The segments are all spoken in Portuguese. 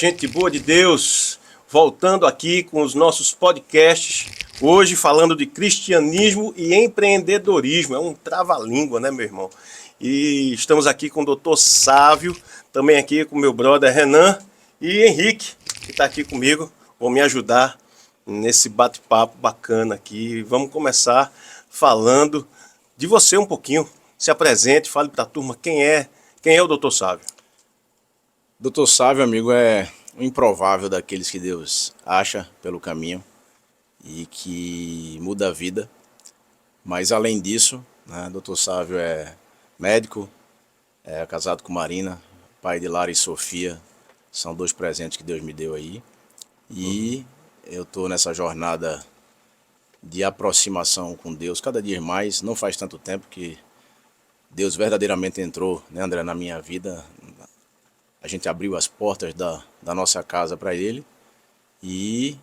gente boa de Deus, voltando aqui com os nossos podcasts, hoje falando de cristianismo e empreendedorismo, é um trava-língua, né, meu irmão? E estamos aqui com o Dr. Sávio, também aqui com o meu brother Renan e Henrique, que está aqui comigo, vão me ajudar nesse bate-papo bacana aqui. Vamos começar falando de você um pouquinho, se apresente, fale para a turma quem é o Dr. Sávio. Doutor Sávio, amigo, é o improvável daqueles que Deus acha pelo caminho e que muda a vida. Mas além disso, né, Doutor Sávio é médico, é casado com Marina, pai de Lara e Sofia. São dois presentes que Deus me deu aí. E eu estou nessa jornada de aproximação com Deus cada dia mais. Não faz tanto tempo que Deus verdadeiramente entrou, né, André, na minha vida. A gente abriu as portas da nossa casa para ele e,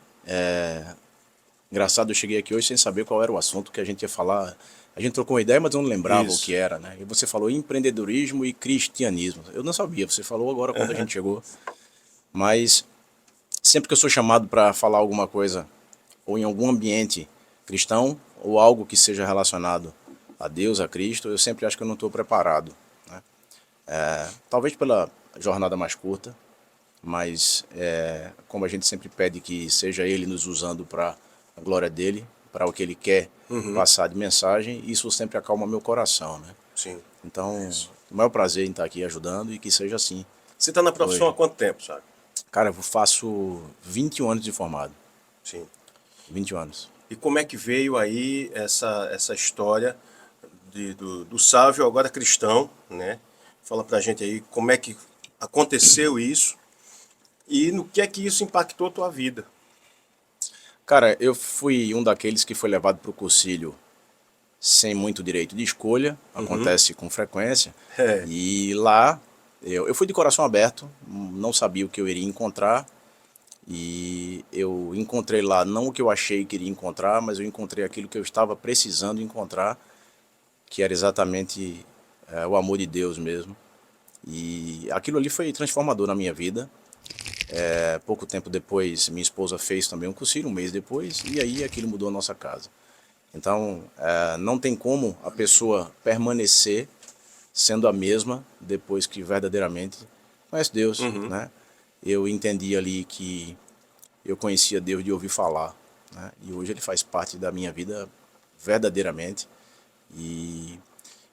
engraçado, eu cheguei aqui hoje sem saber qual era o assunto que a gente ia falar. A gente trocou uma ideia, mas eu não lembrava o que era, né? E você falou empreendedorismo e cristianismo. Eu não sabia, você falou agora quando a gente chegou. Mas sempre que eu sou chamado para falar alguma coisa, ou em algum ambiente cristão, ou algo que seja relacionado a Deus, a Cristo, eu sempre acho que eu não estou preparado, né? Talvez pela jornada mais curta, mas como a gente sempre pede que seja Ele nos usando para a glória dEle, para o que Ele quer passar de mensagem, isso sempre acalma meu coração, né? Sim. Então, o maior prazer em estar aqui ajudando e que seja assim. Você está na profissão Hoje. há quanto tempo, sabe? Cara, eu faço 21 anos de formado. Sim. 21 anos. E como é que veio aí essa história do Sávio, agora cristão, né? Fala pra gente aí como é que aconteceu isso e no que é que isso impactou a tua vida. Cara, eu fui um daqueles que foi levado para o cursilho sem muito direito de escolha, acontece com frequência. É. E lá eu fui de coração aberto, não sabia o que eu iria encontrar. E eu encontrei lá não o que eu achei que iria encontrar, mas eu encontrei aquilo que eu estava precisando encontrar, que era exatamente o amor de Deus mesmo. E aquilo ali foi transformador na minha vida. Pouco tempo depois, minha esposa fez também um cursilho, um mês depois, e aí aquilo mudou a nossa casa. Então, não tem como a pessoa permanecer sendo a mesma depois que verdadeiramente conhece Deus, né? Eu entendi ali que eu conhecia Deus de ouvir falar, né? E hoje Ele faz parte da minha vida verdadeiramente. E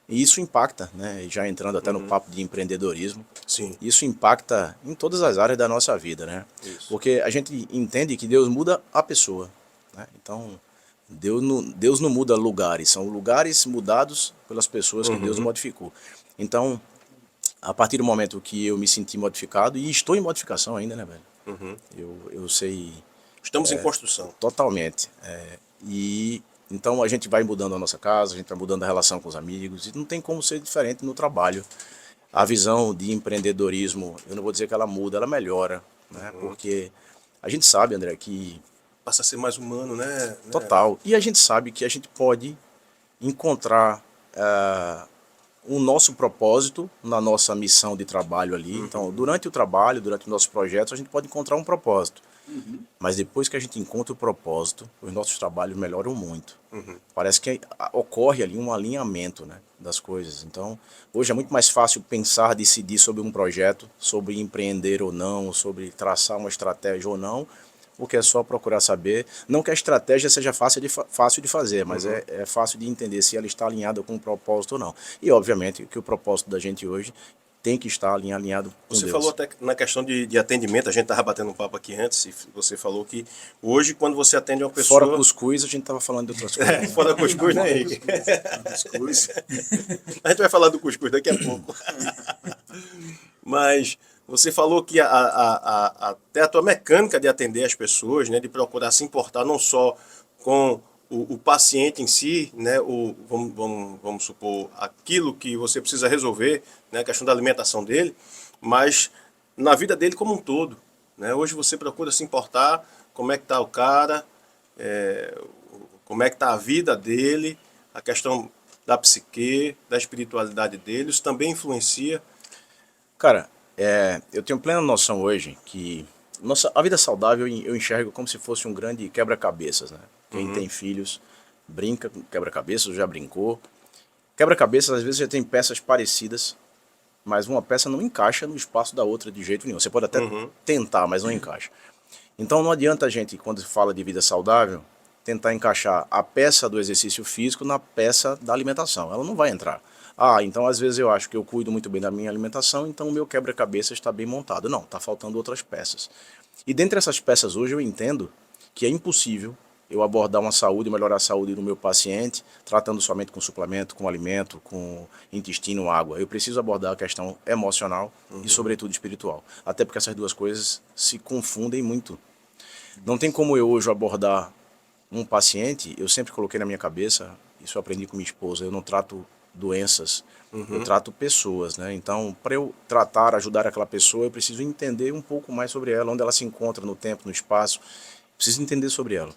isso impacta, né? Já entrando até no papo de empreendedorismo, Sim. isso impacta em todas as áreas da nossa vida, né? Isso. Porque a gente entende que Deus muda a pessoa, né? Então, Deus não muda lugares, são lugares mudados pelas pessoas que Deus modificou. Então, a partir do momento que eu me senti modificado, e estou em modificação ainda, né, velho? Eu sei Estamos em construção. totalmente. E então a gente vai mudando a nossa casa, a gente vai mudando a relação com os amigos, e não tem como ser diferente no trabalho. A visão de empreendedorismo, eu não vou dizer que ela muda, ela melhora, né? Porque a gente sabe, André, que Passa a ser mais humano, né? total. E a gente sabe que a gente pode encontrar o nosso propósito na nossa missão de trabalho ali. Então, durante o trabalho, durante os nossos projetos, a gente pode encontrar um propósito. Mas depois que a gente encontra o propósito, os nossos trabalhos melhoram muito. Parece que ocorre ali um alinhamento, né, das coisas. Então, hoje é muito mais fácil pensar, decidir sobre um projeto, sobre empreender ou não, sobre traçar uma estratégia ou não, porque é só procurar saber. Não que a estratégia seja fácil de fazer, mas é fácil de entender se ela está alinhada com o propósito ou não. E, obviamente, que o propósito da gente hoje tem que estar alinhado com Você Deus. falou até na questão de atendimento, a gente estava batendo um papo aqui antes, e você falou que hoje, quando você atende uma pessoa... Fora cuscuz, a gente estava falando de outras coisas. Fora cuscuz, né, Henrique? Cuscuz. A gente vai falar do cuscuz daqui a pouco. Mas você falou que até a tua mecânica de atender as pessoas, né, de procurar se importar não só com o paciente em si, né, vamos supor, aquilo que você precisa resolver, né, a questão da alimentação dele, mas na vida dele como um todo, né? Hoje você procura se importar como é que está o cara, como é que está a vida dele, a questão da psique, da espiritualidade deles, também influencia. Cara, eu tenho plena noção hoje que A vida saudável eu enxergo como se fosse um grande quebra-cabeças, né? Quem tem filhos brinca com quebra-cabeças, já brincou. Quebra-cabeças, às vezes, já tem peças parecidas, mas uma peça não encaixa no espaço da outra de jeito nenhum. Você pode até tentar, mas não encaixa. Então não adianta a gente, quando fala de vida saudável, tentar encaixar a peça do exercício físico na peça da alimentação. Ela não vai entrar. Ah, então às vezes eu acho que eu cuido muito bem da minha alimentação, então o meu quebra-cabeça está bem montado. Não, está faltando outras peças. E dentre essas peças hoje eu entendo que é impossível eu abordar uma saúde, melhorar a saúde do meu paciente, tratando somente com suplemento, com alimento, com intestino, água. Eu preciso abordar a questão emocional e, sobretudo, espiritual. Até porque essas duas coisas se confundem muito. Não tem como eu hoje abordar um paciente, eu sempre coloquei na minha cabeça, isso eu aprendi com minha esposa, eu não trato doenças, eu trato pessoas, né? Então, para eu tratar, ajudar aquela pessoa, eu preciso entender um pouco mais sobre ela, onde ela se encontra no tempo, no espaço, preciso entender sobre ela.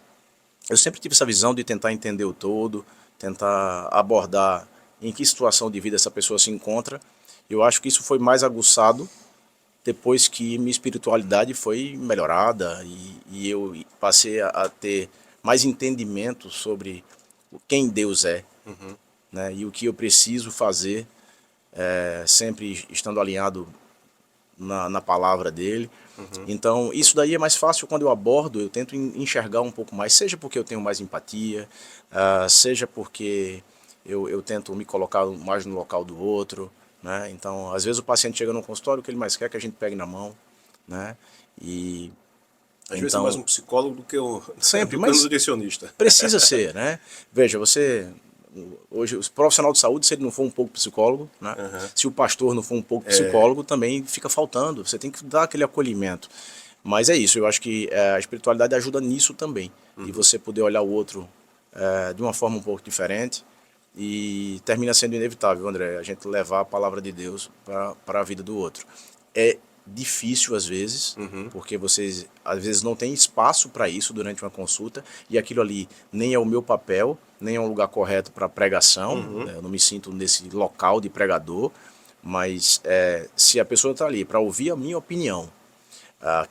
Eu sempre tive essa visão de tentar entender o todo, tentar abordar em que situação de vida essa pessoa se encontra. Eu acho que isso foi mais aguçado depois que minha espiritualidade foi melhorada e eu passei a ter mais entendimento sobre quem Deus é, né, e o que eu preciso fazer, sempre estando alinhado na palavra dele. Então, isso daí é mais fácil quando eu abordo, eu tento enxergar um pouco mais, seja porque eu tenho mais empatia, seja porque eu tento me colocar mais no local do outro, né? Então, às vezes o paciente chega no consultório, o que ele mais quer é que a gente pegue na mão, né? E Às vezes é mais um psicólogo do que sempre, do que um mas nutricionista. precisa ser, né? Veja, hoje, o profissional de saúde, se ele não for um pouco psicólogo, né? Se o pastor não for um pouco psicólogo, também fica faltando. Você tem que dar aquele acolhimento. Mas é isso, eu acho que a espiritualidade ajuda nisso também. E você poder olhar o outro de uma forma um pouco diferente. E termina sendo inevitável, André, a gente levar a palavra de Deus para a vida do outro. É difícil às vezes, porque vocês às vezes não tem espaço para isso durante uma consulta, e aquilo ali nem é o meu papel, nem é um lugar correto para pregação, né? Eu não me sinto nesse local de pregador, mas se a pessoa está ali para ouvir a minha opinião,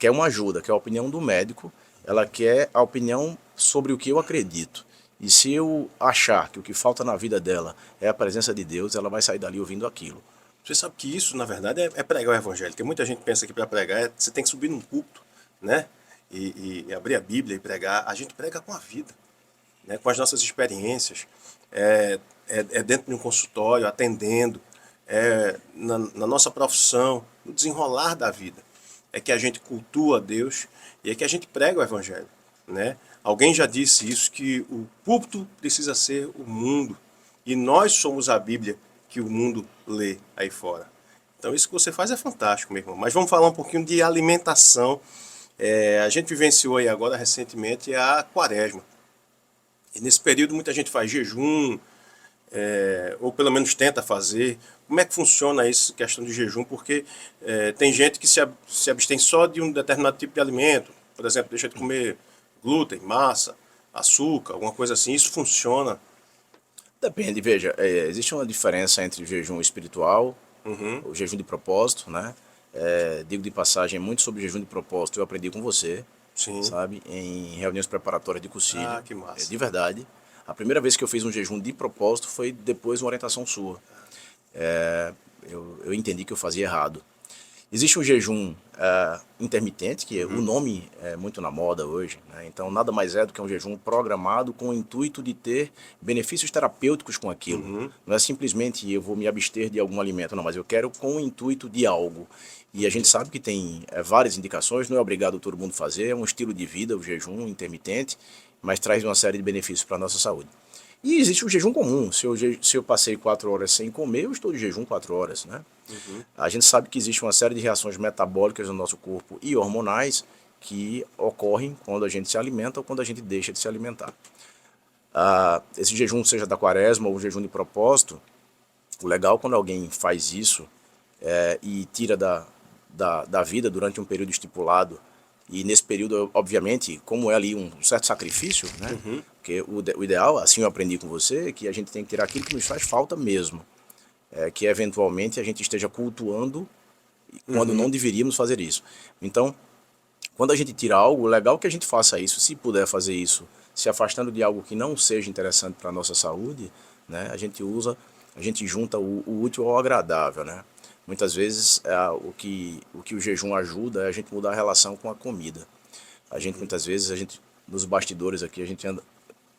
quer uma ajuda, quer a opinião do médico, ela quer a opinião sobre o que eu acredito. E se eu achar que o que falta na vida dela é a presença de Deus, ela vai sair dali ouvindo aquilo. Você sabe que isso, na verdade, é pregar o evangelho. Porque muita gente pensa que para pregar você tem que subir num púlpito, né? E abrir a Bíblia e pregar. A gente prega com a vida, né? Com as nossas experiências. É dentro de um consultório, atendendo, na nossa profissão, no desenrolar da vida. É que a gente cultua a Deus e é que a gente prega o evangelho, né? Alguém já disse isso, que o púlpito precisa ser o mundo. E nós somos a Bíblia que o mundo lê aí fora. Então isso que você faz é fantástico, meu irmão. Mas vamos falar um pouquinho de alimentação. A gente vivenciou aí agora recentemente a quaresma. E nesse período muita gente faz jejum, ou pelo menos tenta fazer. Como é que funciona isso, questão de jejum? Porque tem gente que se abstém só de um determinado tipo de alimento. Por exemplo, deixa de comer glúten, massa, açúcar, alguma coisa assim. Isso funciona? Depende, veja, existe uma diferença entre o jejum espiritual, o jejum de propósito, né? Digo de passagem, muito sobre jejum de propósito eu aprendi com você, Sim. sabe? Em reuniões preparatórias de cursilho. Ah, que massa. De verdade. A primeira vez que eu fiz um jejum de propósito foi depois de uma orientação sua. Eu entendi que eu fazia errado. Existe um jejum intermitente, que o nome é muito na moda hoje, né? Então nada mais é do que um jejum programado com o intuito de ter benefícios terapêuticos com aquilo. Não é simplesmente eu vou me abster de algum alimento, não, mas eu quero com o intuito de algo. E a gente sabe que tem várias indicações, não é obrigado todo mundo fazer, é um estilo de vida o jejum intermitente, mas traz uma série de benefícios para a nossa saúde. E existe o jejum comum. Se eu passei 4 horas sem comer, eu estou de jejum 4 horas, né? A gente sabe que existe uma série de reações metabólicas no nosso corpo e hormonais que ocorrem quando a gente se alimenta ou quando a gente deixa de se alimentar. Esse jejum, seja da quaresma ou um jejum de propósito, o legal quando alguém faz isso e tira da vida durante um período estipulado. E nesse período, obviamente, como é ali um certo sacrifício, né? Porque o ideal, assim eu aprendi com você, é que a gente tem que tirar aquilo que nos faz falta mesmo. Que eventualmente a gente esteja cultuando quando não deveríamos fazer isso. Então, Quando a gente tira algo, legal que a gente faça isso, se puder fazer isso, se afastando de algo que não seja interessante para a nossa saúde, né? A gente junta o útil ao agradável, né? Muitas vezes o que o jejum ajuda é a gente mudar a relação com a comida. A gente muitas vezes, nos bastidores aqui, a gente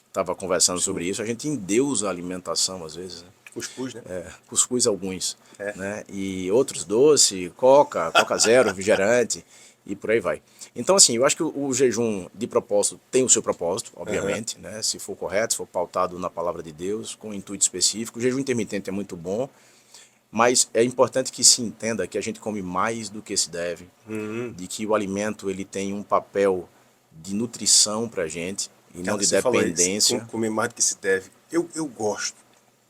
estava conversando sobre isso, a gente endeusa a alimentação às vezes, né? Cuscuz, né? Cuscuz alguns, né? E outros doce, Coca Zero, refrigerante e por aí vai. Então assim, eu acho que o jejum de propósito tem o seu propósito, obviamente, né? Se for correto, se for pautado na palavra de Deus, com um intuito específico. O jejum intermitente é muito bom, mas é importante que se entenda que a gente come mais do que se deve, de que o alimento ele tem um papel de nutrição pra gente e não de Você falou isso, dependência. comer mais do que se deve. Eu gosto.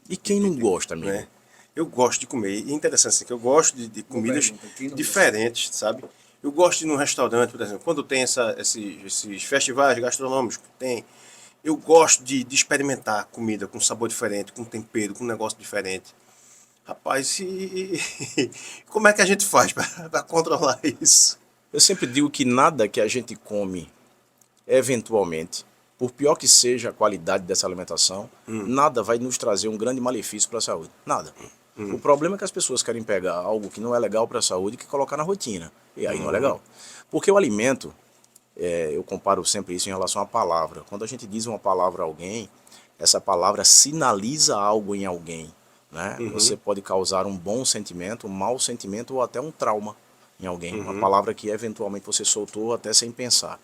E quem não gosta, amigo? Né? Eu gosto de comer. E é interessante assim, que eu gosto de comidas diferentes, sabe? Eu gosto de ir num restaurante, por exemplo, quando tem esses festivais gastronômicos que tem, eu gosto de experimentar comida com sabor diferente, com tempero, com um negócio diferente. Rapaz, como é que a gente faz para controlar isso? Eu sempre digo que nada que a gente come, eventualmente, por pior que seja a qualidade dessa alimentação, nada vai nos trazer um grande malefício para a saúde. Nada. O problema é que as pessoas querem pegar algo que não é legal para a saúde e colocar na rotina. E aí não é legal. Porque o alimento, eu comparo sempre isso em relação à palavra. Quando a gente diz uma palavra a alguém, essa palavra sinaliza algo em alguém, né? Você pode causar um bom sentimento, um mau sentimento ou até um trauma em alguém. Uma palavra que eventualmente você soltou até sem pensar.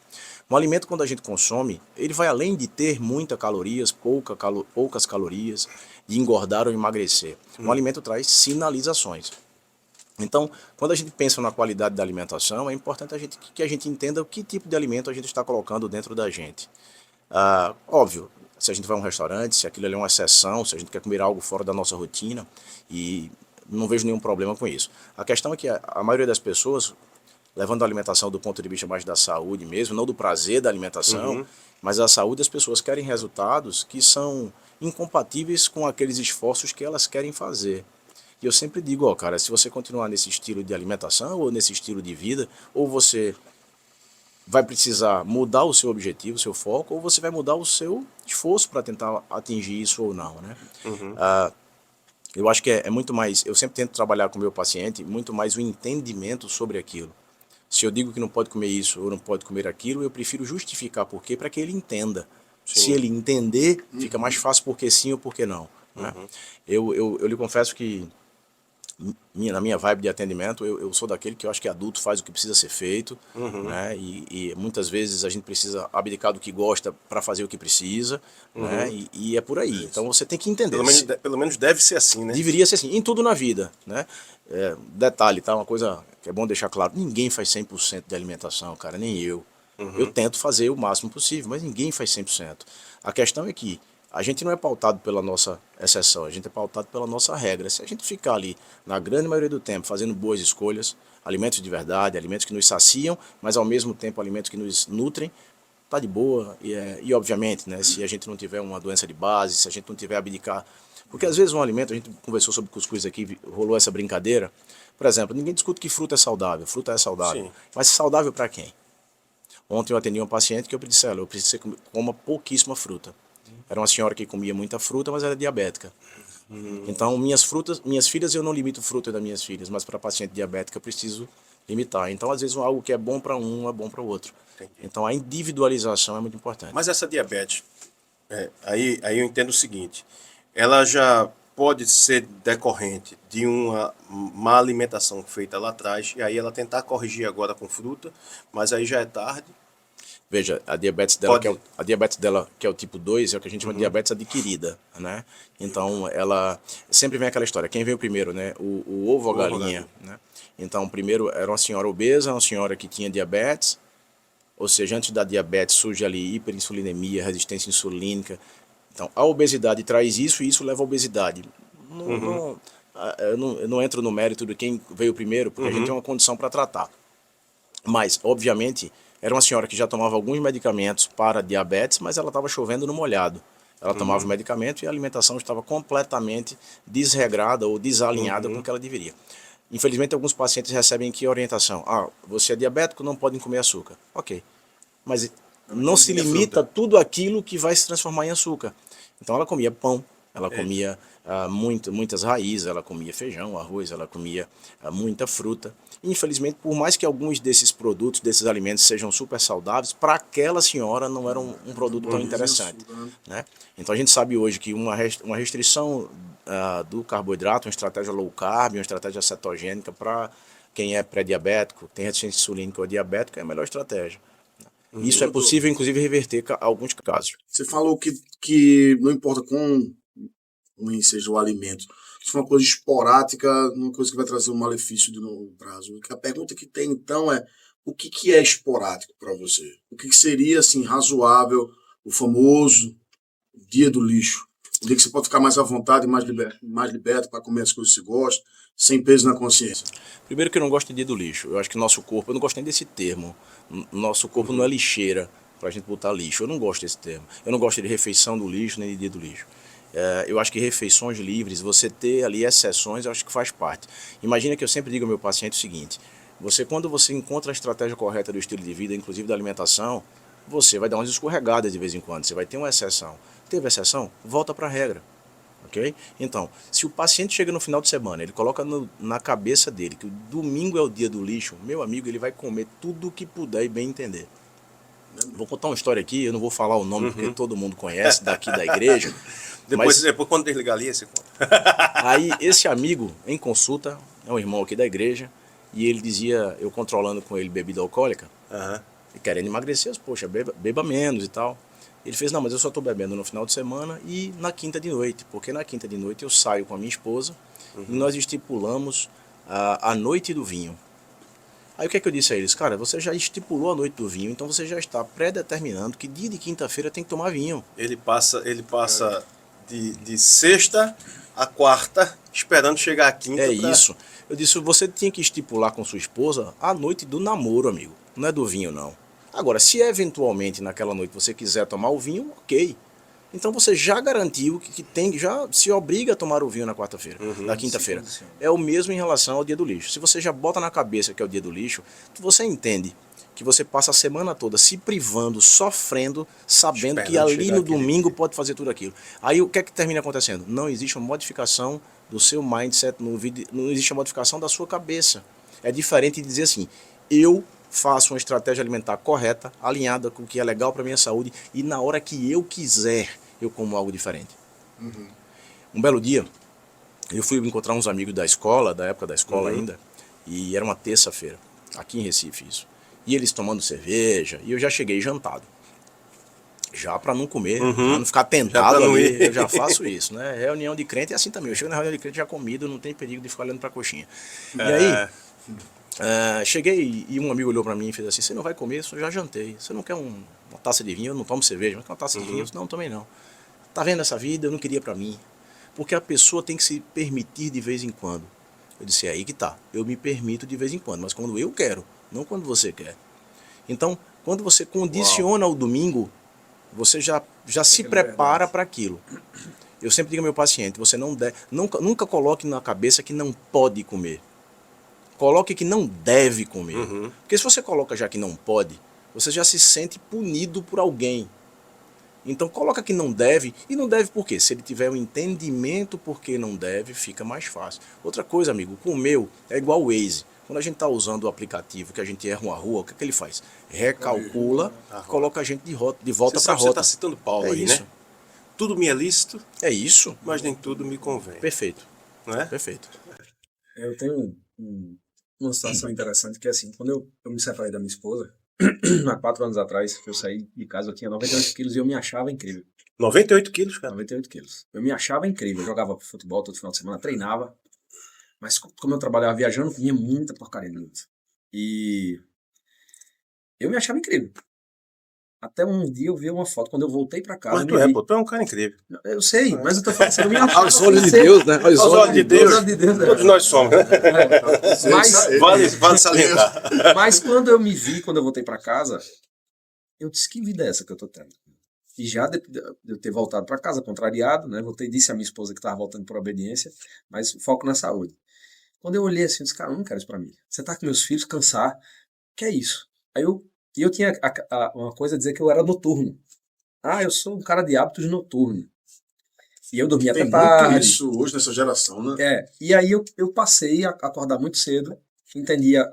Um alimento, quando a gente consome, ele vai além de ter muitas calorias, poucas calorias, de engordar ou emagrecer. Um alimento traz sinalizações. Então, quando a gente pensa na qualidade da alimentação, é importante que a gente entenda o que tipo de alimento a gente está colocando dentro da gente. Óbvio, se a gente vai a um restaurante, se aquilo ali é uma exceção, se a gente quer comer algo fora da nossa rotina, e não vejo nenhum problema com isso. A questão é que a maioria das pessoas, levando a alimentação do ponto de vista mais da saúde mesmo, não do prazer da alimentação, mas da saúde, as pessoas querem resultados que são incompatíveis com aqueles esforços que elas querem fazer. E eu sempre digo, ó, cara, se você continuar nesse estilo de alimentação ou nesse estilo de vida, ou você vai precisar mudar o seu objetivo, o seu foco, ou você vai mudar o seu esforço para tentar atingir isso ou não, né? Eu acho que é muito mais, eu sempre tento trabalhar com o meu paciente, muito mais o entendimento sobre aquilo. Se eu digo que não pode comer isso ou não pode comer aquilo, eu prefiro justificar por quê, para que ele entenda. Sim. Se ele entender, fica mais fácil porque sim ou porque não. Né? Eu lhe confesso que na minha vibe de atendimento, eu sou daquele que eu acho que adulto faz o que precisa ser feito, né? E muitas vezes a gente precisa abdicar do que gosta para fazer o que precisa, né? E é por aí. Então você tem que entender. Pelo menos deve ser assim, né? Deveria ser assim, em tudo na vida, né? Detalhe, tá? Uma coisa que é bom deixar claro, ninguém faz 100% de alimentação, cara, nem eu. Eu tento fazer o máximo possível, mas ninguém faz 100%. A questão é que a gente não é pautado pela nossa exceção, a gente é pautado pela nossa regra. Se a gente ficar ali, na grande maioria do tempo, fazendo boas escolhas, alimentos de verdade, alimentos que nos saciam, mas ao mesmo tempo alimentos que nos nutrem, tá de boa. E obviamente, né, se a gente não tiver uma doença de base, se a gente não tiver abdicar... Porque às vezes um alimento, a gente conversou sobre cuscuz aqui, rolou essa brincadeira. Por exemplo, ninguém discute que fruta é saudável, fruta é saudável. Sim. Mas saudável para quem? Ontem eu atendi uma paciente que eu disse, eu preciso que você coma pouquíssima fruta. Era uma senhora que comia muita fruta, mas era diabética. Então, minhas filhas, eu não limito fruta das minhas filhas, mas para paciente diabética eu preciso limitar. Então, às vezes, algo que é bom para um é bom para o outro. Entendi. Então, a individualização é muito importante. Mas essa diabetes, aí eu entendo o seguinte, ela já pode ser decorrente de uma má alimentação feita lá atrás, e aí ela tentar corrigir agora com fruta, mas aí já é tarde. Veja, a diabetes dela, que é o tipo 2, é o que a gente chama de diabetes adquirida, né? Então, ela sempre vem aquela história, quem veio primeiro, né? O ovo ou a galinha, né? Então, primeiro era uma senhora obesa, uma senhora que tinha diabetes, ou seja, antes da diabetes surge ali hiperinsulinemia, resistência insulínica. Então, a obesidade traz isso e isso leva à obesidade. Eu não entro no mérito de quem veio primeiro, porque a gente tem uma condição para tratar. Mas, obviamente, era uma senhora que já tomava alguns medicamentos para diabetes, mas ela estava chovendo no molhado. Ela tomava o medicamento e a alimentação estava completamente desregrada ou desalinhada com o que ela deveria. Infelizmente, alguns pacientes recebem que orientação? Você é diabético, não pode comer açúcar. Ok, mas não se limita a tudo aquilo que vai se transformar em açúcar. Então ela comia pão, ela comia muitas raízes, ela comia feijão, arroz, ela comia muita fruta. Infelizmente, por mais que alguns desses produtos, desses alimentos sejam super saudáveis, para aquela senhora não era um produto tão interessante. Né? Então a gente sabe hoje que uma restrição do carboidrato, uma estratégia low carb, uma estratégia cetogênica para quem é pré-diabético, tem resistência insulínica ou diabético, é a melhor estratégia. Isso é possível, inclusive, reverter alguns casos. Você falou que não importa quão ruim seja o alimento, se for uma coisa esporádica, uma coisa que vai trazer um malefício de longo prazo. A pergunta que tem, então, é o que é esporádico para você? O que seria, assim, razoável, o famoso dia do lixo? O dia que você pode ficar mais à vontade, mais liberto para comer as coisas que você gosta, sem peso na consciência. Primeiro que eu não gosto de dia do lixo. Eu acho que nosso corpo, eu não gosto nem desse termo. Nosso corpo não é lixeira para a gente botar lixo. Eu não gosto desse termo. Eu não gosto de refeição do lixo, nem de dia do lixo. Eu acho que refeições livres, você ter ali exceções, eu acho que faz parte. Imagina que eu sempre digo ao meu paciente o seguinte: quando você encontra a estratégia correta do estilo de vida, inclusive da alimentação, você vai dar umas escorregadas de vez em quando, você vai ter uma exceção. Teve exceção? Volta para a regra. Okay? Então, se o paciente chega no final de semana, ele coloca na cabeça dele que o domingo é o dia do lixo, meu amigo, ele vai comer tudo o que puder e bem entender. Vou contar uma história aqui, eu não vou falar o nome porque todo mundo conhece daqui da igreja. Depois quando desligar ali, você conta. Aí, esse amigo, em consulta, é um irmão aqui da igreja, e ele dizia, eu controlando com ele bebida alcoólica, e querendo emagrecer, poxa, beba menos e tal. Ele fez, não, mas eu só estou bebendo no final de semana e na quinta de noite, porque na quinta de noite eu saio com a minha esposa e nós estipulamos a noite do vinho. Aí o que é que eu disse a eles? Cara, você já estipulou a noite do vinho, então você já está pré-determinando que dia de quinta-feira tem que tomar vinho. Ele passa de sexta a quarta, esperando chegar a quinta. É isso. Eu disse, você tinha que estipular com sua esposa a noite do namoro, amigo. Não é do vinho, não. Agora, se eventualmente naquela noite você quiser tomar o vinho, ok. Então você já garantiu já se obriga a tomar o vinho na quarta-feira, na quinta-feira. É o mesmo em relação ao dia do lixo. Se você já bota na cabeça que é o dia do lixo, você entende que você passa a semana toda se privando, sofrendo, sabendo que ali no domingo pode fazer tudo aquilo. Aí o que é que termina acontecendo? Não existe uma modificação do seu mindset, não existe uma modificação da sua cabeça. É diferente de dizer assim, eu faço uma estratégia alimentar correta, alinhada com o que é legal para a minha saúde, e na hora que eu quiser, eu como algo diferente. Um belo dia, eu fui encontrar uns amigos da escola, da época da escola ainda, e era uma terça-feira, aqui em Recife isso. E eles tomando cerveja, e eu já cheguei jantado. Já para não comer, para não ficar tentado ali, eu já faço isso, né? Reunião de crente é assim também. Eu chego na reunião de crente já comido, não tem perigo de ficar olhando para a coxinha. E aí, cheguei e um amigo olhou para mim e fez assim, você não vai comer? Eu já jantei. Você não quer uma taça de vinho? Eu não tomo cerveja, mas quer uma taça de vinho? Eu disse, não, também não. Tá vendo essa vida? Eu não queria para mim. Porque a pessoa tem que se permitir de vez em quando. Eu disse, é aí que tá. Eu me permito de vez em quando, mas quando eu quero, não quando você quer. Então, quando você condiciona o domingo, você já se prepara para aquilo. Eu sempre digo ao meu paciente, você nunca coloque na cabeça que não pode comer. Coloque que não deve comer. Porque se você coloca já que não pode, você já se sente punido por alguém. Então coloca que não deve, e não deve por quê? Se ele tiver um entendimento por que não deve, fica mais fácil. Outra coisa, amigo, com o meu é igual o Waze. Quando a gente está usando o aplicativo, que a gente erra uma rua, o que é que ele faz? Recalcula, coloca a gente de volta para a rota. Você está citando Paulo aí, isso, né? Tudo me é lícito. É isso. Mas nem tudo me convém. Perfeito. Não é? Perfeito. Eu tenho uma situação interessante que é assim, quando eu me separei da minha esposa, há 4 anos atrás, eu saí de casa, eu tinha 98 quilos e eu me achava incrível. 98 quilos, cara? 98 quilos. Eu me achava incrível, eu jogava futebol todo final de semana, treinava, mas como eu trabalhava viajando, vinha muita porcaria dentro. E eu me achava incrível. Até um dia eu vi uma foto, quando eu voltei pra casa... Mas tu é um cara incrível. Eu sei, mas eu tô falando, você não me achava. Aos olhos de Deus, né? Aos olhos de Deus, todos nós somos, né? Mas, vale salientar. Mas quando eu me vi, quando eu voltei pra casa, eu disse, que vida é essa que eu tô tendo? E já de eu ter voltado para casa, contrariado, né? Voltei, disse à minha esposa que estava voltando por obediência, mas foco na saúde. Quando eu olhei assim, eu disse, cara, eu não quero isso pra mim. Sentar com meus filhos, cansar, que é isso? E eu tinha uma coisa a dizer que eu era noturno. Ah, eu sou um cara de hábitos noturnos. E eu dormia Tem até muito tarde. isso hoje nessa geração, né? E aí eu passei a acordar muito cedo, entendia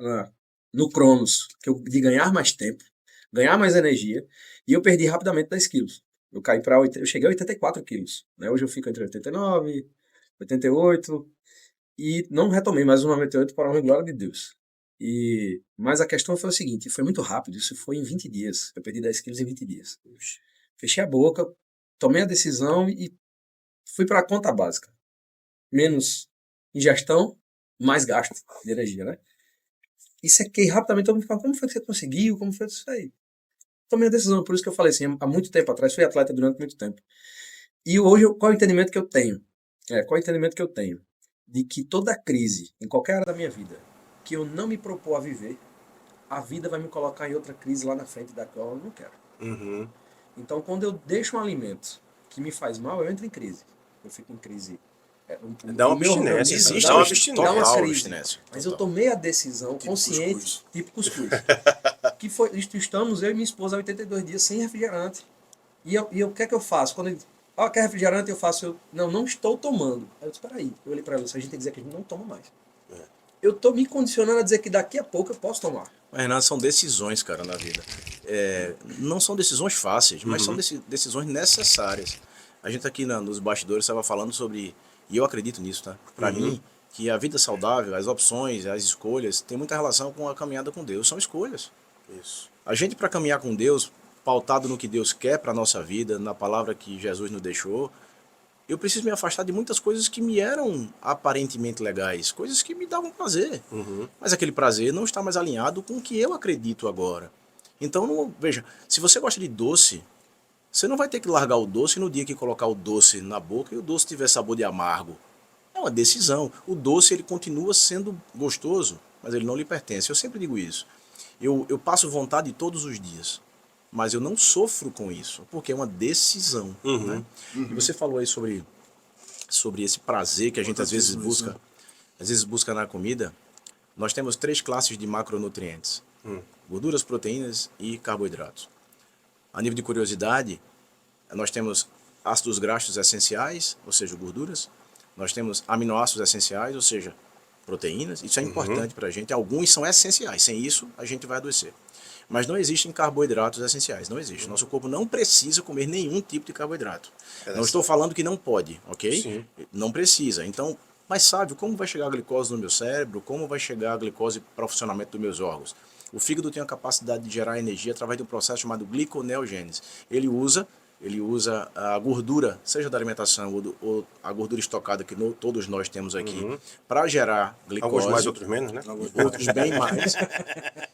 no Cronos de ganhar mais tempo, ganhar mais energia, e eu perdi rapidamente 10 quilos. Eu cheguei a 84 quilos. Né? Hoje eu fico entre 89, 88, e não retomei mais os 98 para a honra e glória de Deus. Mas a questão foi o seguinte, foi muito rápido, isso foi em 20 dias. Eu perdi 10 quilos em 20 dias. Fechei a boca, tomei a decisão e fui para a conta básica. Menos ingestão, mais gasto de energia, né? E sequei rapidamente, todo mundo fala, como foi que você conseguiu? Como foi isso aí? Tomei a decisão, por isso que eu falei assim, há muito tempo atrás, fui atleta durante muito tempo. E hoje, qual é o entendimento que eu tenho? Qual é o entendimento que eu tenho? De que toda crise, em qualquer área da minha vida, que eu não me propor a viver, a vida vai me colocar em outra crise lá na frente da qual eu não quero. Uhum. Então, quando eu deixo um alimento que me faz mal, eu entro em crise. Eu fico em crise. Dá uma O meu abstinência, organismo existe dá uma uma abstinência. dá uma Total crise. abstinência. Mas eu Total. tomei a decisão Tipo consciente, cuscuz. tipo cuscuz. Que foi, estamos eu e minha esposa há 82 dias sem refrigerante. E o que é que eu faço? Quando ele quer refrigerante, eu faço, não estou tomando. Aí eu disse, peraí, eu olhei pra ela, se a gente tem que dizer que a gente não toma mais. Eu tô me condicionando a dizer que daqui a pouco eu posso tomar. Mas, Renato, são decisões, cara, na vida. Não são decisões fáceis, mas são decisões necessárias. A gente aqui nos bastidores estava falando sobre, e eu acredito nisso, tá? Para mim, que a vida saudável, as opções, as escolhas, tem muita relação com a caminhada com Deus. São escolhas. Isso. A gente, para caminhar com Deus, pautado no que Deus quer para nossa vida, na palavra que Jesus nos deixou, eu preciso me afastar de muitas coisas que me eram aparentemente legais, coisas que me davam prazer. Mas aquele prazer não está mais alinhado com o que eu acredito agora. Então, veja, se você gosta de doce, você não vai ter que largar o doce no dia que colocar o doce na boca e o doce tiver sabor de amargo. É uma decisão. O doce ele continua sendo gostoso, mas ele não lhe pertence. Eu sempre digo isso. Eu passo vontade todos os dias, mas eu não sofro com isso, porque é uma decisão. Né? E você falou aí sobre esse prazer que a gente às vezes busca na comida. Nós temos 3 classes de macronutrientes: gorduras, proteínas e carboidratos. A nível de curiosidade, nós temos ácidos graxos essenciais, ou seja, gorduras. Nós temos aminoácidos essenciais, ou seja, proteínas. Isso é importante para a gente. Alguns são essenciais. Sem isso, a gente vai adoecer. Mas não existem carboidratos essenciais. Não existe. Nosso corpo não precisa comer nenhum tipo de carboidrato. Não estou falando que não pode, ok? Sim. Não precisa. Então, mas sabe como vai chegar a glicose no meu cérebro? Como vai chegar a glicose para o funcionamento dos meus órgãos? O fígado tem a capacidade de gerar energia através de um processo chamado gliconeogênese. Ele usa a gordura, seja da alimentação ou a gordura estocada que todos nós temos aqui, para gerar glicose. Alguns mais, outros menos, né? Outros bem mais.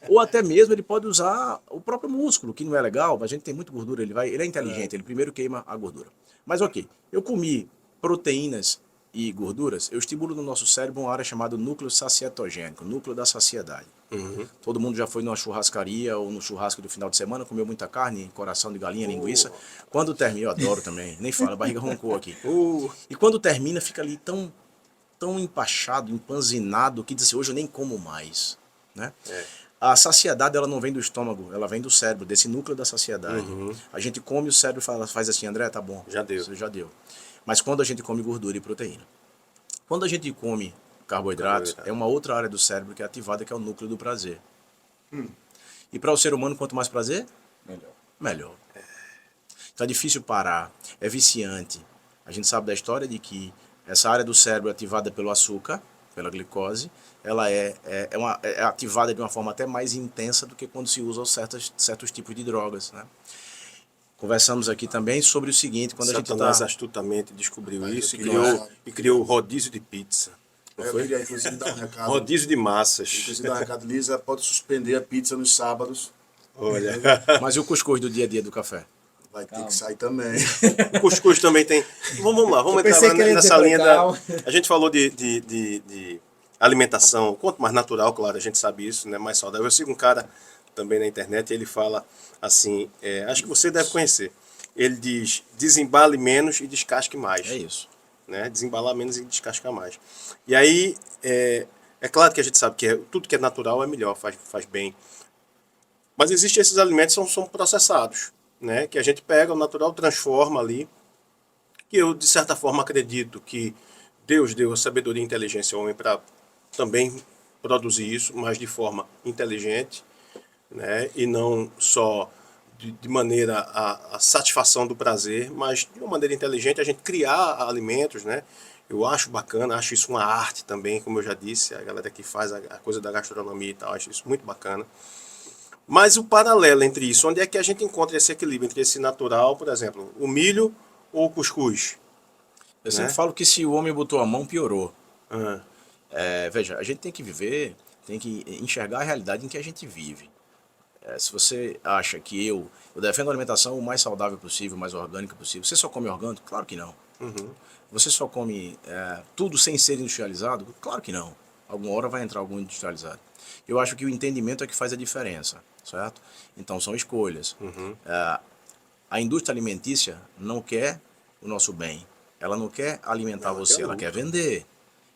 Ou até mesmo ele pode usar o próprio músculo, que não é legal, mas a gente tem muita gordura, ele é inteligente, ele primeiro queima a gordura. Mas ok, eu comi proteínas e gorduras, eu estimulo no nosso cérebro uma área chamada núcleo sacietogênico, núcleo da saciedade. Todo mundo já foi numa churrascaria ou no churrasco do final de semana, comeu muita carne, coração de galinha, linguiça. Quando termina, eu adoro também, nem fala, a barriga roncou aqui. E quando termina, fica ali tão empachado, empanzinado, que diz assim, hoje eu nem como mais. Né? A saciedade, ela não vem do estômago, ela vem do cérebro, desse núcleo da saciedade. A gente come, o cérebro faz assim, André, tá bom. Já deu. Você já deu. Mas quando a gente come gordura e proteína. Quando a gente come carboidratos, é uma outra área do cérebro que é ativada, que é o núcleo do prazer. E para o ser humano, quanto mais prazer, melhor. Então é difícil parar, é viciante. A gente sabe da história de que essa área do cérebro ativada pelo açúcar, pela glicose, ela é ativada de uma forma até mais intensa do que quando se usa certos tipos de drogas. Né? Conversamos aqui também sobre o seguinte, quando Satanás a gente astutamente descobriu isso queria- e criou o rodízio de pizza. Não Eu foi? queria, inclusive, dar um recado. Rodízio de massas. Inclusive, dar um recado, Lisa, pode suspender a pizza nos sábados. Olha, Mas e o cuscuz do dia a dia do café? Vai ter que sair também. o cuscuz também tem. Vamos lá, vamos pensei entrar que ele ia nessa dizer linha pra da. calma. A gente falou de alimentação, quanto mais natural, claro, a gente sabe isso, né? Mais saudável. Eu sigo um cara também na internet e ele fala assim, acho que você deve conhecer. Ele diz: desembale menos e descasque mais. É isso. Né? Desembalar menos e descascar mais. E aí, É claro que a gente sabe que tudo que é natural é melhor, faz bem. Mas existem esses alimentos que são processados, né? Que a gente pega o natural, transforma ali. Que eu, de certa forma, acredito que Deus deu a sabedoria e inteligência ao homem para também produzir isso, mas de forma inteligente, né? E não só de maneira a satisfação do prazer, mas de uma maneira inteligente a gente criar alimentos, né? Eu acho bacana, acho isso uma arte também, como eu já disse, a galera que faz a coisa da gastronomia e tal, acho isso muito bacana. Mas o paralelo entre isso, onde é que a gente encontra esse equilíbrio entre esse natural, por exemplo, o milho ou o cuscuz, Eu sempre né? falo que se o homem botou a mão, piorou. Ah, Veja, a gente tem que viver, tem que enxergar a realidade em que a gente vive. Se você acha que eu defendo a alimentação o mais saudável possível, o mais orgânica possível, você só come orgânico? Claro que não. Você só come tudo sem ser industrializado? Claro que não. Alguma hora vai entrar algum industrializado. Eu acho que o entendimento é que faz a diferença, certo? Então são escolhas. A indústria alimentícia não quer o nosso bem. Ela não quer alimentar você, ela quer vender.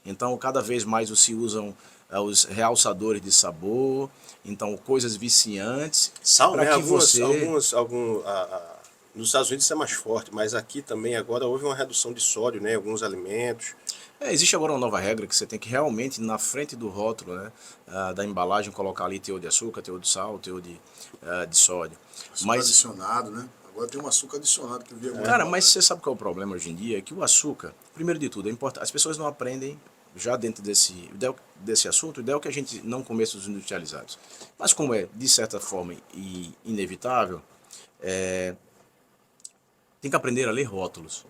Então, cada vez mais se usam os realçadores de sabor, então coisas viciantes, sal, para né? que você... Nos Estados Unidos isso é mais forte, mas aqui também agora houve uma redução de sódio, né? Em alguns alimentos. existe agora uma nova regra que você tem que realmente, na frente do rótulo, né, da embalagem, colocar ali teor de açúcar, teor de sal, teor de sódio. Açúcar adicionado, né? Agora tem um açúcar adicionado que eu vi agora. Cara, mas você sabe qual é o problema hoje em dia? É que o açúcar, primeiro de tudo, é importante. As pessoas não aprendem já dentro desse assunto, o ideal é que a gente não comece os industrializados. Mas como é, de certa forma, inevitável, tem que aprender a ler rótulos.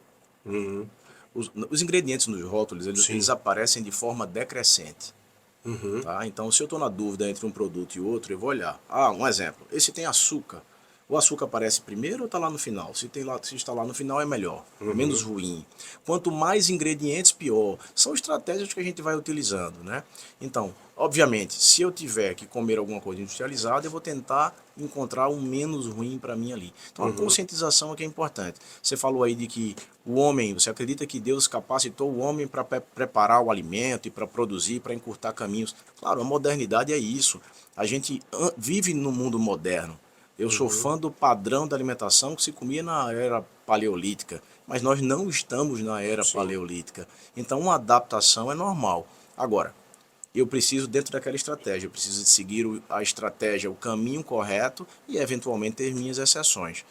Os ingredientes nos rótulos, eles aparecem de forma decrescente. Tá? Então, se eu estou na dúvida entre um produto e outro, eu vou olhar. Um exemplo. Esse tem açúcar. O açúcar aparece primeiro ou está lá no final? Se está lá no final é melhor, menos ruim. Quanto mais ingredientes, pior. São estratégias que a gente vai utilizando, né? Então, obviamente, se eu tiver que comer alguma coisa industrializada, eu vou tentar encontrar o menos ruim para mim ali. Então, a conscientização é que é importante. Você falou aí de que o homem, você acredita que Deus capacitou o homem para preparar o alimento e para produzir, para encurtar caminhos? Claro, a modernidade é isso. A gente vive no mundo moderno. Eu sou fã do padrão da alimentação que se comia na era paleolítica, mas nós não estamos na era paleolítica. Então, uma adaptação é normal. Agora, eu preciso, dentro daquela estratégia, eu preciso seguir a estratégia, o caminho correto e, eventualmente, ter minhas exceções.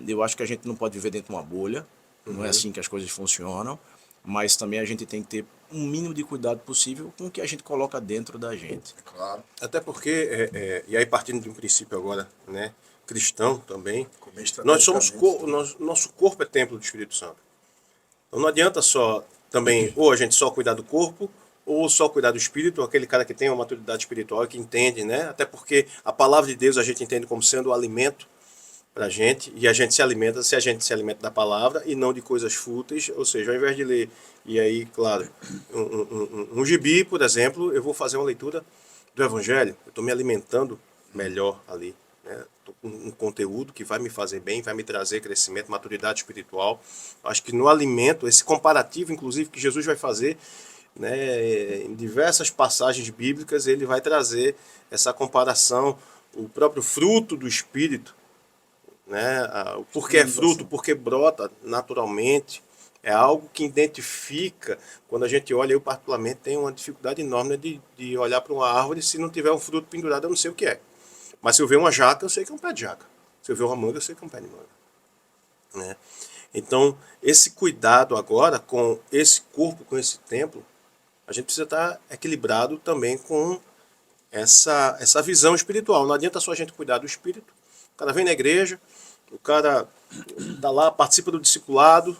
Eu acho que a gente não pode viver dentro de uma bolha, não é assim que as coisas funcionam, mas também a gente tem que ter um mínimo de cuidado possível com o que a gente coloca dentro da gente. Claro. Até porque, e aí partindo de um princípio agora, né? Cristão também, Comer nós somos estrategicamente. nosso corpo é templo do Espírito Santo. Então não adianta só também, ou a gente só cuidar do corpo, ou só cuidar do espírito, aquele cara que tem uma maturidade espiritual, que entende, né? Até porque a palavra de Deus a gente entende como sendo o alimento para a gente, e a gente se alimenta, se a gente se alimenta da palavra e não de coisas fúteis, ou seja, ao invés de ler, e aí, claro, um gibi, por exemplo, eu vou fazer uma leitura do Evangelho, eu estou me alimentando melhor ali, né? Tô com um conteúdo que vai me fazer bem, vai me trazer crescimento, maturidade espiritual. Acho que no alimento, esse comparativo, inclusive, que Jesus vai fazer, né, em diversas passagens bíblicas, ele vai trazer essa comparação, o próprio fruto do Espírito, né? Porque é fruto, porque brota naturalmente, é algo que identifica. Quando a gente olha, eu particularmente tenho uma dificuldade enorme, né, de olhar para uma árvore, se não tiver um fruto pendurado, eu não sei o que é. Mas se eu ver uma jaca, eu sei que é um pé de jaca. Se eu ver uma manga, eu sei que é um pé de manga, né? Então, esse cuidado agora com esse corpo, com esse templo, a gente precisa estar equilibrado também com essa visão espiritual. Não adianta só a gente cuidar do espírito. O cara vem na igreja, o cara tá lá, participa do discipulado,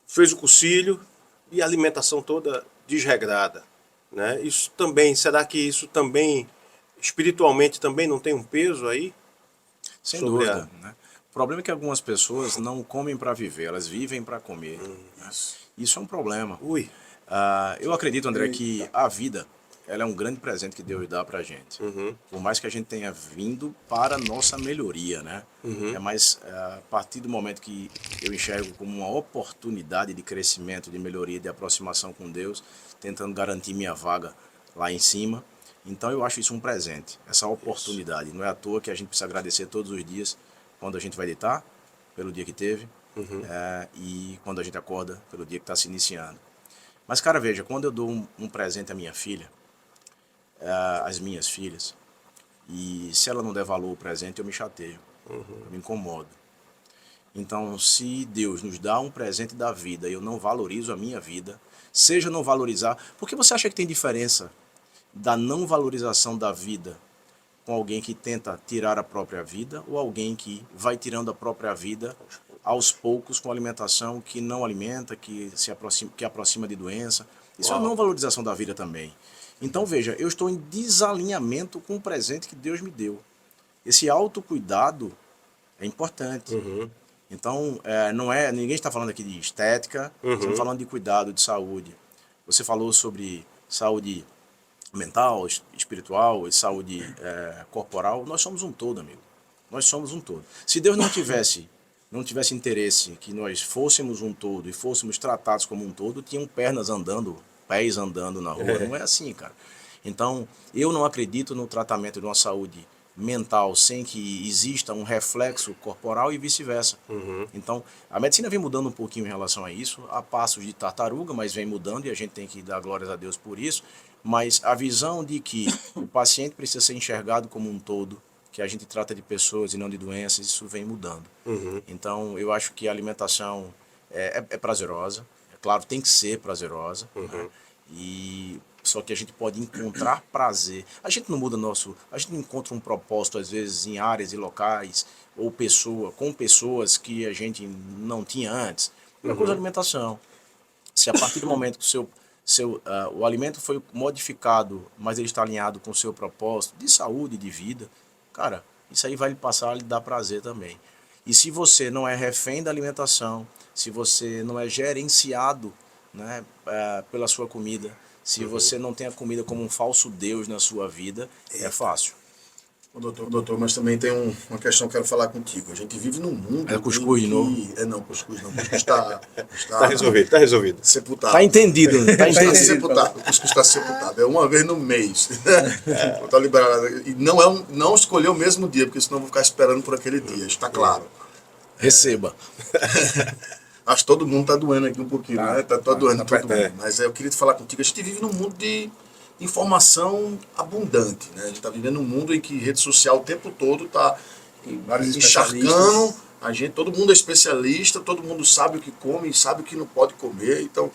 fez o cursilho e a alimentação toda desregrada, né? Isso também, será que isso também espiritualmente também não tem um peso aí? Sem Sobre dúvida, né? O problema é que algumas pessoas não comem para viver, elas vivem para comer, né? Isso é um problema. Ui. Eu acredito, André, que a vida ela é um grande presente que Deus dá para a gente. Por mais que a gente tenha vindo para nossa melhoria, né? Mas a partir do momento que eu enxergo como uma oportunidade de crescimento, de melhoria, de aproximação com Deus, tentando garantir minha vaga lá em cima. Então eu acho isso um presente, essa oportunidade. Não é à toa que a gente precisa agradecer todos os dias quando a gente vai deitar, pelo dia que teve, e quando a gente acorda, pelo dia que está se iniciando. Mas, cara, veja, quando eu dou um presente à minha filha, às minhas filhas, e se ela não der valor ao presente, eu me chateio, eu me incomodo. Então, se Deus nos dá um presente da vida e eu não valorizo a minha vida, seja não valorizar, porque você acha que tem diferença da não valorização da vida com alguém que tenta tirar a própria vida ou alguém que vai tirando a própria vida aos poucos com alimentação que não alimenta, que aproxima de doença? Isso é uma não valorização da vida também. Então, veja, eu estou em desalinhamento com o presente que Deus me deu. Esse autocuidado é importante. Então, ninguém está falando aqui de estética, estamos falando de cuidado, de saúde. Você falou sobre saúde mental, espiritual e saúde corporal. Nós somos um todo, amigo. Nós somos um todo. Se Deus não tivesse interesse que nós fôssemos um todo e fôssemos tratados como um todo, tinham pés andando na rua. Não é assim, cara. Então, eu não acredito no tratamento de uma saúde mental sem que exista um reflexo corporal e vice-versa. Então, a medicina vem mudando um pouquinho em relação a isso, a passos de tartaruga, mas vem mudando e a gente tem que dar glórias a Deus por isso. Mas a visão de que o paciente precisa ser enxergado como um todo, que a gente trata de pessoas e não de doenças, isso vem mudando. Então, eu acho que a alimentação é prazerosa. É claro, tem que ser prazerosa. Né? Só que a gente pode encontrar prazer. A gente não muda a gente não encontra um propósito, às vezes, em áreas e locais, ou com pessoas que a gente não tinha antes. É uma coisa de alimentação. Se a partir do momento que o alimento foi modificado, mas ele está alinhado com o seu propósito de saúde, de vida, cara, isso aí vai lhe passar a lhe dar prazer também. E se você não é refém da alimentação, se você não é gerenciado, né, pela sua comida, se você não tem a comida como um falso Deus na sua vida, é fácil. Doutor, mas também tem uma questão que eu quero falar contigo. A gente vive num mundo... É cuscuz de novo? Não, cuscuz não. O cuscuz está resolvido. Sepultado. Está entendido. Está sepultado. O cuscuz está sepultado. É uma vez no mês. Está liberado. E não escolheu o mesmo dia, porque senão eu vou ficar esperando por aquele dia. Está claro. Receba. Acho que todo mundo está doendo aqui um pouquinho, né? Está doendo todo mundo. Mas eu queria te falar contigo. A gente vive num mundo de informação abundante, né? A gente está vivendo um mundo em que rede social o tempo todo está encharcando a gente. Todo mundo é especialista, todo mundo sabe o que come e sabe o que não pode comer. Então,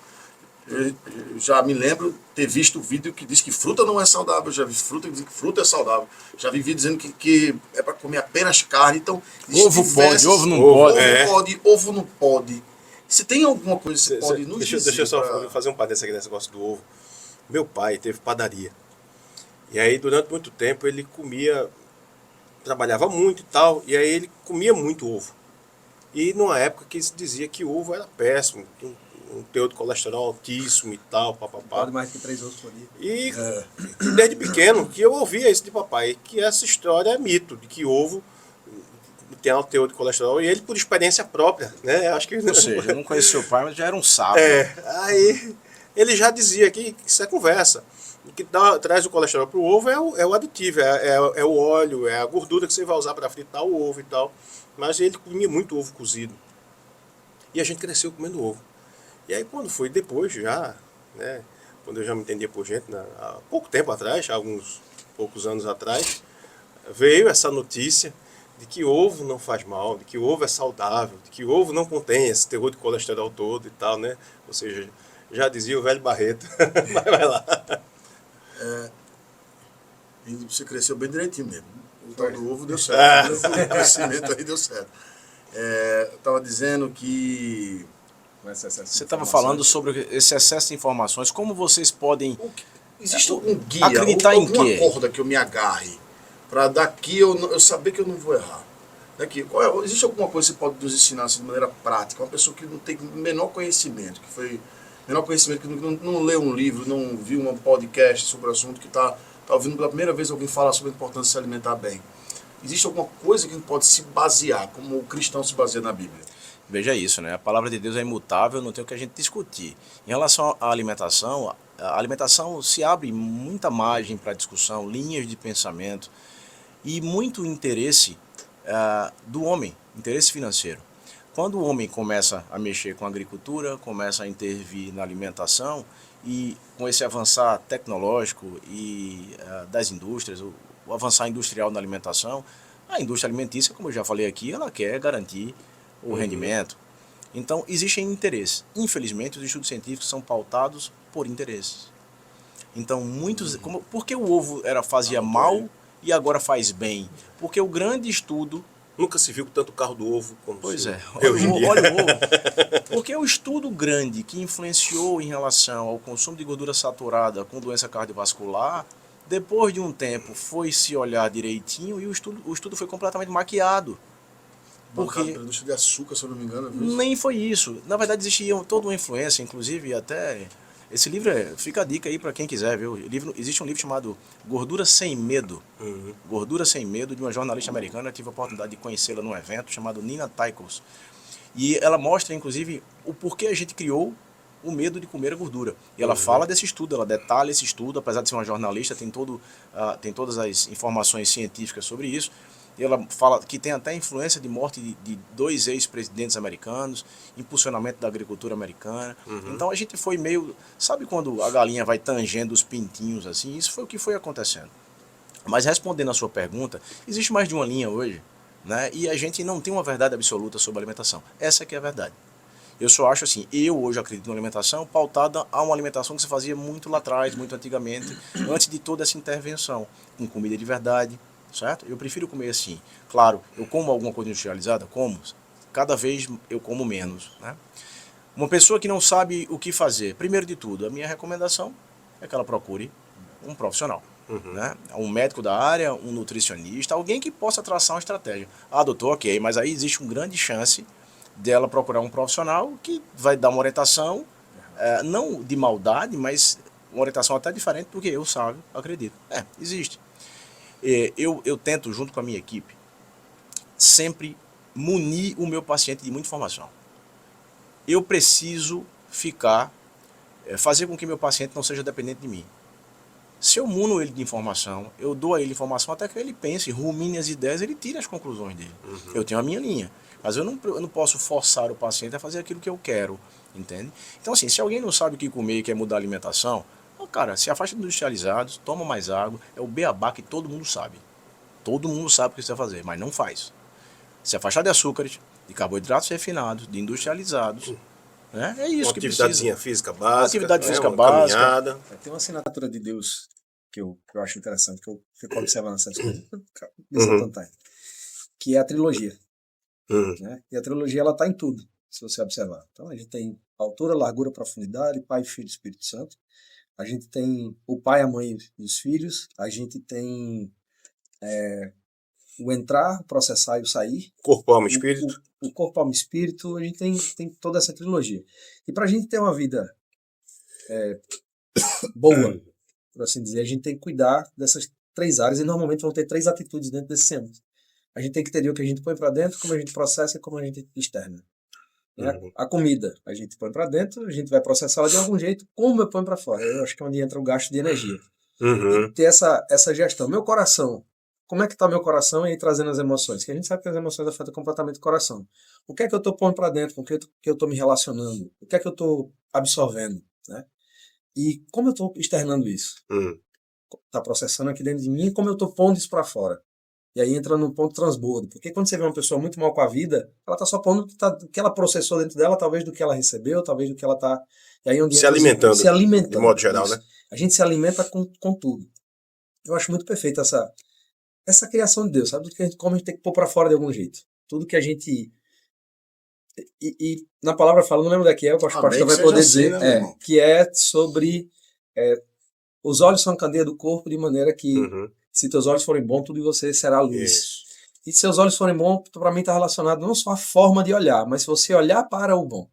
eu já me lembro ter visto o vídeo que diz que fruta não é saudável. Já vi fruta que diz que fruta é saudável. Já vi vídeo dizendo que é para comer apenas carne. Então, ovo pode, ovo não pode. Ovo não pode. Se tem alguma coisa que você pode nos dizer... Deixa eu só fazer um parênteses aqui nesse negócio do ovo. Meu pai teve padaria. E aí, durante muito tempo, ele trabalhava muito e tal, e aí ele comia muito ovo. E numa época que se dizia que o ovo era péssimo, um teor de colesterol altíssimo e tal, papapá. Pode mais que 3 ovos por dia. E desde pequeno que eu ouvia isso de papai, que essa história é mito, de que ovo tem alto teor de colesterol, e ele por experiência própria, né? Acho que... Ou seja, eu não conheço seu pai, mas já era um sábio. Aí ele já dizia que isso é conversa. O que traz o colesterol para o ovo é o aditivo, é o óleo, é a gordura que você vai usar para fritar o ovo e tal. Mas ele comia muito ovo cozido. E a gente cresceu comendo ovo. E aí quando foi depois já, né, quando eu já me entendia por gente, há pouco tempo atrás, há alguns poucos anos atrás, veio essa notícia de que ovo não faz mal, de que ovo é saudável, de que ovo não contém esse teor de colesterol todo e tal, né? Ou seja, já dizia o velho Barreto. Mas vai lá. Você cresceu bem direitinho mesmo. O tal do ovo deu certo. O crescimento aí deu certo. Eu estava dizendo que... Você estava falando sobre esse excesso de informações. Como vocês podem... Existe algum guia, acreditar em alguma quê? corda que eu me agarre para daqui eu saber que eu não vou errar? Existe alguma coisa que você pode nos ensinar assim, de maneira prática? Uma pessoa que não tem menor conhecimento, que não leu um livro, não viu um podcast sobre o assunto, que está ouvindo pela primeira vez alguém falar sobre a importância de se alimentar bem. Existe alguma coisa que a gente pode se basear, como o cristão se baseia na Bíblia? Veja isso, né? A palavra de Deus é imutável, não tem o que a gente discutir. Em relação à alimentação, a alimentação se abre muita margem para discussão, linhas de pensamento e muito interesse do homem, interesse financeiro. Quando o homem começa a mexer com a agricultura, começa a intervir na alimentação e com esse avançar tecnológico e das indústrias, o avançar industrial na alimentação, a indústria alimentícia, como eu já falei aqui, ela quer garantir o rendimento. Então, existem interesses. Infelizmente, os estudos científicos são pautados por interesses. Então, muitos... por que o ovo fazia mal e agora faz bem? Porque o grande estudo... Nunca se viu com tanto carro do ovo como Pois é, hoje em dia. olha o ovo. Porque o estudo grande que influenciou em relação ao consumo de gordura saturada com doença cardiovascular, depois de um tempo foi se olhar direitinho e o estudo foi completamente maquiado. Porque Porque pela indústria de açúcar, se eu não me engano. nem foi isso. Na verdade existia toda uma influência, inclusive até... Esse livro, fica a dica aí para quem quiser, viu? Existe um livro chamado Gordura Sem Medo. Gordura Sem Medo, de uma jornalista americana. Eu tive a oportunidade de conhecê-la num evento chamado Nina Tychos. E ela mostra, inclusive, o porquê a gente criou o medo de comer a gordura. E ela fala desse estudo, ela detalha esse estudo, apesar de ser uma jornalista, tem todas as informações científicas sobre isso. E ela fala que tem até influência de morte de 2 ex-presidentes americanos, impulsionamento da agricultura americana. Então a gente foi meio... Sabe quando a galinha vai tangendo os pintinhos assim? Isso foi o que foi acontecendo. Mas respondendo a sua pergunta, existe mais de uma linha hoje, né? E a gente não tem uma verdade absoluta sobre a alimentação. Essa que é a verdade. Eu só acho assim, eu hoje acredito numa alimentação pautada a uma alimentação que se fazia muito lá atrás, muito antigamente, antes de toda essa intervenção, com comida de verdade, certo? Eu prefiro comer assim. Claro, eu como alguma coisa industrializada? Como. Cada vez eu como menos, né? Uma pessoa que não sabe o que fazer, primeiro de tudo, a minha recomendação é que ela procure um profissional. Né? Um médico da área, um nutricionista, alguém que possa traçar uma estratégia. Ah, doutor, ok, mas aí existe uma grande chance dela procurar um profissional que vai dar uma orientação, não de maldade, mas uma orientação até diferente do que eu, sábio, acredito. Existe. Eu tento, junto com a minha equipe, sempre munir o meu paciente de muita informação. Eu preciso fazer com que meu paciente não seja dependente de mim. Se eu muno ele de informação, eu dou a ele informação até que ele pense, rumine as ideias, ele tire as conclusões dele. Eu tenho a minha linha, mas eu não posso forçar o paciente a fazer aquilo que eu quero, entende? Então assim, se alguém não sabe o que comer e quer mudar a alimentação, cara, se afasta dos industrializados, toma mais água, é o beabá que todo mundo sabe. Todo mundo sabe o que precisa fazer, mas não faz. Se afastar de açúcares, de carboidratos refinados, de industrializados, né? É isso que precisa. Atividadezinha física básica. Atividade física uma básica. Caminhada. Tem uma assinatura de Deus que eu acho interessante, que eu fico observando essas coisas de Santo Antônio, que é a trilogia. Né? E a trilogia ela está em tudo, se você observar. Então a gente tem altura, largura, profundidade, Pai, Filho e Espírito Santo. A gente tem o pai, a mãe e os filhos. A gente tem o entrar, o processar e o sair. Corpo, alma e espírito. O corpo, alma e espírito. A gente tem toda essa trilogia. E para a gente ter uma vida boa, por assim dizer, a gente tem que cuidar dessas 3 áreas. E normalmente vão ter 3 atitudes dentro desse âmbito. A gente tem que entender o que a gente põe para dentro, como a gente processa e como a gente externa. A comida a gente põe para dentro, a gente vai processá-la de algum jeito, como eu ponho para fora. Eu acho que é onde entra o gasto de energia. E ter essa gestão. Meu coração, como é que está meu coração e aí trazendo as emoções? Porque a gente sabe que as emoções afetam completamente o coração. O que é que eu estou pondo para dentro? Com o que eu estou me relacionando? O que é que eu estou absorvendo? Né? E como eu estou externando isso? Está processando aqui dentro de mim e como eu estou pondo isso para fora? E aí entra num ponto transbordo. Porque quando você vê uma pessoa muito mal com a vida, ela está só pondo o que ela processou dentro dela, talvez do que ela recebeu, talvez do que ela está... Se alimentando. De modo geral, isso. né? A gente se alimenta com tudo. Eu acho muito perfeito essa criação de Deus, sabe? Como a gente tem que pôr para fora de algum jeito. Tudo que a gente... E na palavra fala, não lembro daqui, o pastor vai poder dizer, né, que é sobre... os olhos são a candeia do corpo, de maneira que... Se teus olhos forem bons, tudo em você será luz. Isso. E se seus olhos forem bons, para mim está relacionado não só à forma de olhar, mas se você olhar para o bom.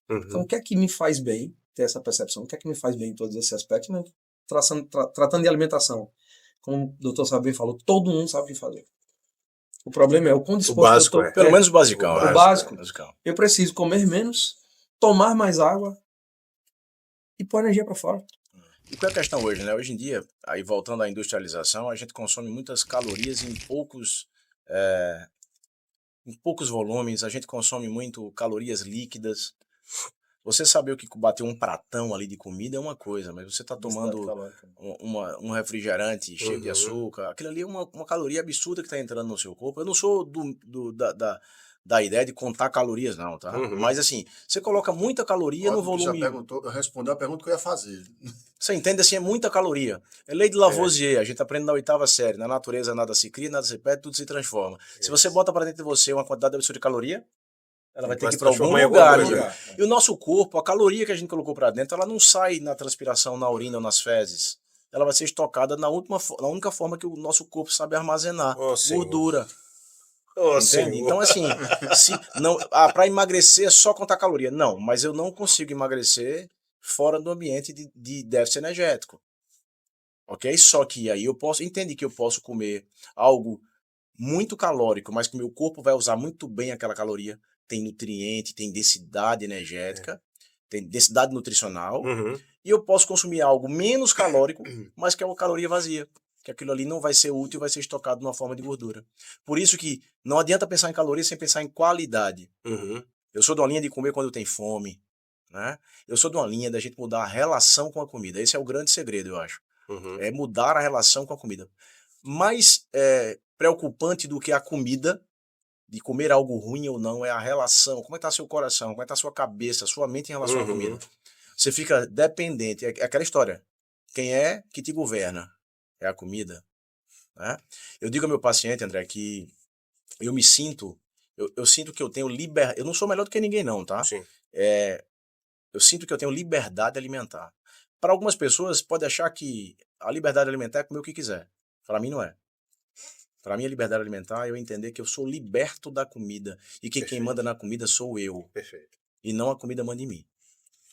Então, o que é que me faz bem ter essa percepção? O que é que me faz bem em todos esses aspectos? Né? Tratando de alimentação, como o doutor Sabem falou, todo mundo sabe o que fazer. O problema é o quão disposto básico, eu estou. Pelo menos o basicão. O básico. Eu preciso comer menos, tomar mais água e pôr energia para fora. E qual é a questão hoje, né? Hoje em dia, aí voltando à industrialização, a gente consome muitas calorias em poucos volumes, a gente consome muito calorias líquidas. Você saber o que bater um pratão ali de comida é uma coisa, mas você está tomando um refrigerante cheio de açúcar, aquilo ali é uma caloria absurda que está entrando no seu corpo. Eu não sou da ideia de contar calorias, não, tá? Mas assim, você coloca muita caloria no volume. Já respondeu a pergunta que eu ia fazer. Você entende assim, é muita caloria. É lei de Lavoisier, a gente aprende na 8ª série. Na natureza nada se cria, nada se perde, tudo se transforma. Se você bota para dentro de você uma quantidade absurda de caloria, ela vai ter que ir para algum lugar. E o nosso corpo, a caloria que a gente colocou para dentro, ela não sai na transpiração, na urina ou nas fezes. Ela vai ser estocada na única forma que o nosso corpo sabe armazenar, gordura. Entende? Então, assim, para emagrecer é só contar caloria. Não, mas eu não consigo emagrecer fora do ambiente de déficit energético. Ok? Só que aí entende que eu posso comer algo muito calórico, mas que meu corpo vai usar muito bem aquela caloria. Tem nutriente, tem densidade energética, tem densidade nutricional. E eu posso consumir algo menos calórico, mas que é uma caloria vazia. Que aquilo ali não vai ser útil e vai ser estocado numa forma de gordura. Por isso que não adianta pensar em calorias sem pensar em qualidade. Eu sou de uma linha de comer quando tem fome, né? Eu sou de uma linha da gente mudar a relação com a comida. Esse é o grande segredo, eu acho. É mudar a relação com a comida. Mais preocupante do que a comida, de comer algo ruim ou não, é a relação. Como é que está seu coração? Como é que está sua cabeça, sua mente em relação à comida? Você fica dependente. É aquela história. Quem é que te governa? É a comida, né? Eu digo ao meu paciente, André, que eu me sinto, eu sinto que eu tenho liberdade, eu não sou melhor do que ninguém não, tá? Sim. Eu sinto que eu tenho liberdade alimentar. Para algumas pessoas pode achar que a liberdade alimentar é comer o que quiser. Para mim não é. Para mim a liberdade alimentar é eu entender que eu sou liberto da comida e que quem manda na comida sou eu. Perfeito. E não a comida manda em mim.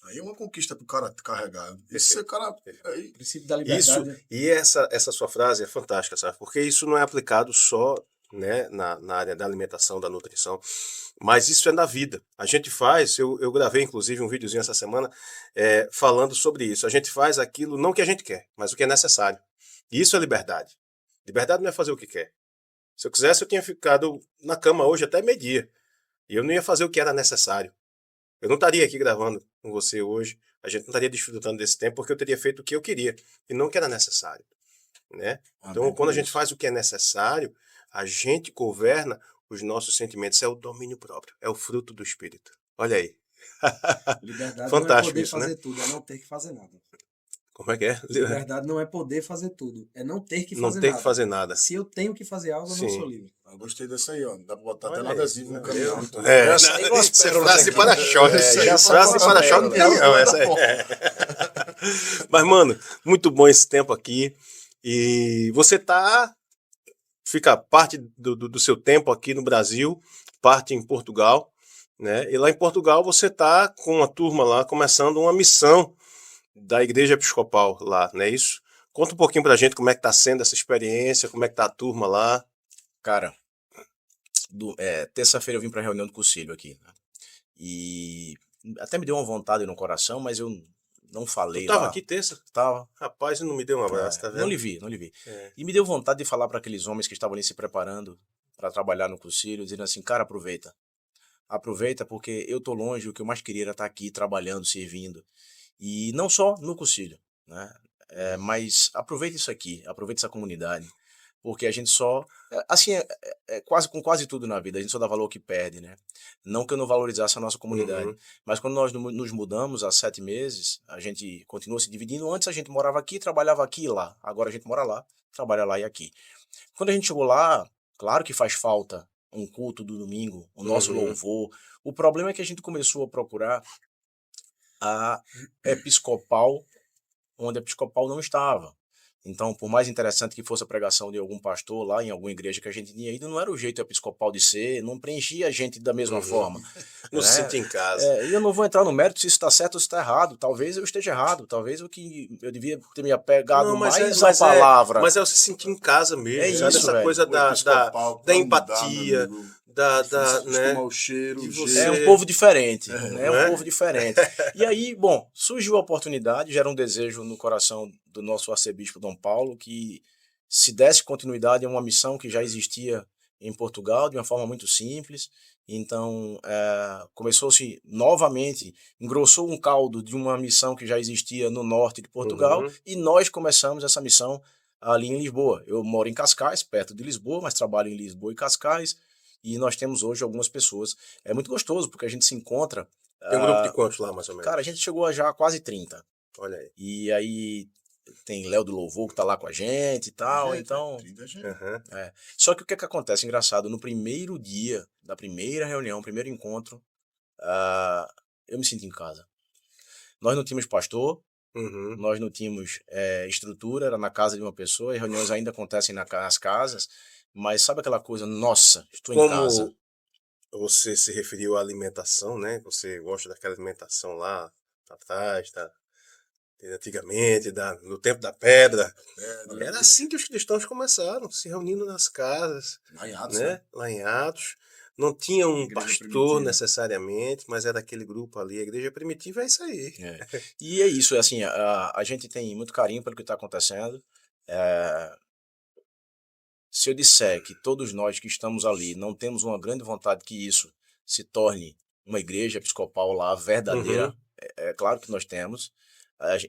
Aí é uma conquista pro cara carregar. Esse cara... O princípio da liberdade. E essa sua frase é fantástica, sabe? Porque isso não é aplicado só, né, na área da alimentação, da nutrição, mas isso é na vida. A gente faz, eu gravei inclusive um videozinho essa semana falando sobre isso. A gente faz aquilo não que a gente quer, mas o que é necessário. E isso é liberdade. Liberdade não é fazer o que quer. Se eu quisesse, eu tinha ficado na cama hoje até meio-dia. E eu não ia fazer o que era necessário. Eu não estaria aqui gravando com você hoje, a gente não estaria desfrutando desse tempo porque eu teria feito o que eu queria e não o que era necessário, né? Então, quando a gente faz o que é necessário, a gente governa os nossos sentimentos, é o domínio próprio, é o fruto do espírito. Olha aí. Liberdade Fantástico não é poder isso, fazer né? tudo, é não ter que fazer nada. Como é que é? Liberdade não é poder fazer tudo, é não ter que fazer Não nada. tem que fazer nada. Se eu tenho que fazer algo, eu não Sim. sou livre. Eu gostei dessa aí, ó. Dá pra botar Olha até no aí. adesivo no caminhão. Isso é frase para-choque. Frase para-choque no caminhão. Essa aí. Mas, mano, muito bom esse tempo aqui. E você fica parte do seu tempo aqui no Brasil, parte em Portugal, né? E lá em Portugal você está com uma turma lá, começando uma missão da Igreja Episcopal lá, não é isso? Conta um pouquinho pra gente como é que tá sendo essa experiência, como é que tá a turma lá. Cara, terça-feira eu vim para a reunião do concílio aqui, né? E até me deu uma vontade no coração, mas eu não falei. Tu tava lá. aqui terça? Tava. Rapaz, não me deu um abraço, tá vendo? Não lhe vi. E me deu vontade de falar para aqueles homens que estavam ali se preparando para trabalhar no concílio, dizendo assim, cara, aproveita porque eu tô longe, o que eu mais queria era estar aqui trabalhando, servindo. E não só no concílio, né? Mas aproveita isso aqui, aproveita essa comunidade, porque a gente só, assim, com quase tudo na vida, a gente só dá valor ao que perde, né? Não que eu não valorizasse a nossa comunidade, mas quando nós nos mudamos há 7 meses, a gente continuou se dividindo. Antes a gente morava aqui, trabalhava aqui e lá, agora a gente mora lá, trabalha lá e aqui. Quando a gente chegou lá, claro que faz falta um culto do domingo, o nosso louvor. O problema é que a gente começou a procurar a episcopal, onde a episcopal não estava. Então, por mais interessante que fosse a pregação de algum pastor lá em alguma igreja que a gente tinha ido, não era o jeito episcopal de ser, não preenchia a gente da mesma forma. Não se sente em casa. E eu não vou entrar no mérito se isso está certo ou se está errado. Talvez eu esteja errado, talvez o que eu devia ter me apegado mais à palavra. Mas é se sentir em casa mesmo, É sabe? isso, Essa velho. coisa da empatia, Acostumar né? o cheiro, de o você- jeito. É um povo diferente, né? É não é? um povo diferente. E aí, bom, surgiu a oportunidade, gera um desejo no coração do nosso arcebispo Dom Paulo que se desse continuidade a uma missão que já existia em Portugal de uma forma muito simples. Então, começou-se novamente, engrossou um caldo de uma missão que já existia no norte de Portugal Uhum. e nós começamos essa missão ali em Lisboa. Eu moro em Cascais, perto de Lisboa, mas trabalho em Lisboa e Cascais. E nós temos hoje algumas pessoas. É muito gostoso, porque a gente se encontra. Tem um grupo de quantos lá, mais ou menos? Cara, a gente chegou a já quase 30. Olha aí. E aí tem Léo do Louvor que tá lá com a gente e tal. Então. Aham. Só que o que é que acontece? Engraçado, no primeiro dia da primeira reunião, primeiro encontro, eu me sinto em casa. Nós não tínhamos pastor, Uhum. nós não tínhamos estrutura, era na casa de uma pessoa, e reuniões ainda acontecem nas casas. Mas sabe aquela coisa, nossa, estou em casa. Como você se referiu à alimentação, né? Você gosta daquela alimentação lá atrás, antigamente, no tempo da pedra. Era assim que os cristãos começaram, se reunindo nas casas, Lá em Atos, né? Lá em Atos. Não tinha um Igreja pastor primitiva. necessariamente, mas era aquele grupo ali. A igreja primitiva é isso aí. E é isso, é assim, a gente tem muito carinho pelo que está acontecendo. Se eu disser que todos nós que estamos ali não temos uma grande vontade que isso se torne uma igreja episcopal lá verdadeira, Uhum. é claro que nós temos.